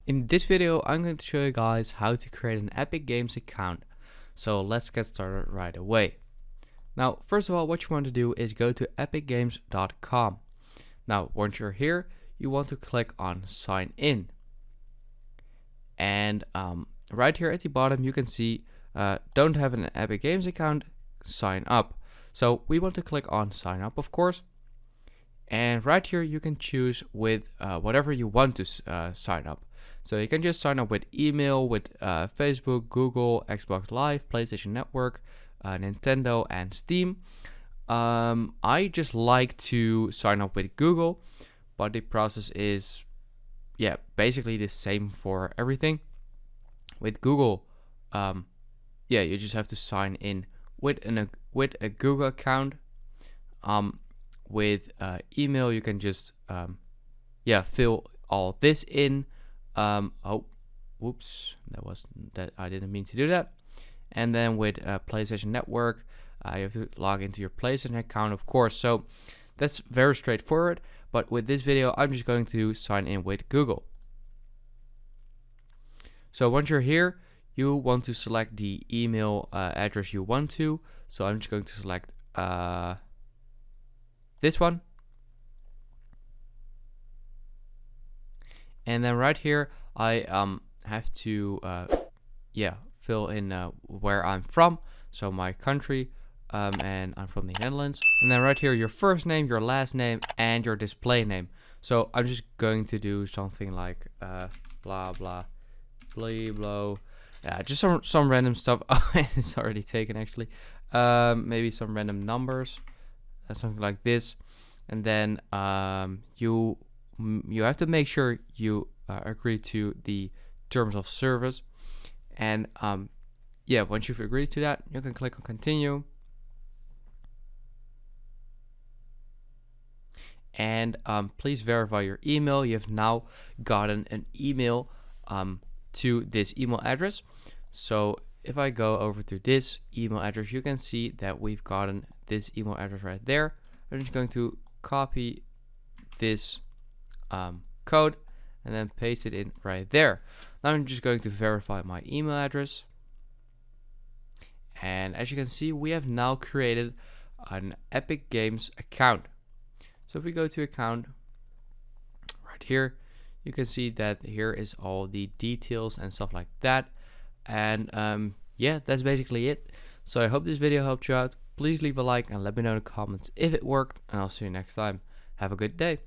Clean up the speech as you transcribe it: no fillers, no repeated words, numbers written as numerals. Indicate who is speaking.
Speaker 1: In this video, I'm going to show you guys how to create an Epic Games account. So let's get started right away. Now, first of all, what you want to do is go to epicgames.com. Now, once you're here, you want to click on sign in. And right here at the bottom, you can see don't have an Epic Games account, sign up. So we want to click on sign up, of course. And right here, you can choose with whatever you want to sign up. So you can just sign up with email, with Facebook, Google, Xbox Live, PlayStation Network, Nintendo, and Steam. I just like to sign up with Google, but the process is, basically the same for everything. With Google, you just have to sign in with a Google account. With email, you can just fill all this in. Whoops, that I didn't mean to do that. And then with PlayStation Network, you have to log into your PlayStation account, of course. So that's very straightforward. But with this video, I'm just going to sign in with Google. So once you're here, you want to select the email address you want to. So I'm just going to select this one. And then right here, I have to fill in where I'm from, so my country, and I'm from the Netherlands. And then right here, your first name, your last name, and your display name. So I'm just going to do something like blah blah blah blah. Yeah, just some random stuff. Oh, it's already taken actually. Maybe some random numbers, something like this. And then you have to make sure you agree to the terms of service. And once you've agreed to that, you can click on continue. And please verify your email. You have now gotten an email to this email address. So if I go over to this email address, you can see that we've gotten this email address right there. I'm just going to copy this code and then paste it in right there. Now I'm just going to verify my email address. And as you can see, we have now created an Epic Games account. So if we go to account right here, you can see that here is all the details and stuff like that. And that's basically it. So I hope this video helped you out. Please leave a like and let me know in the comments if it worked, and I'll see you next time. Have a good day.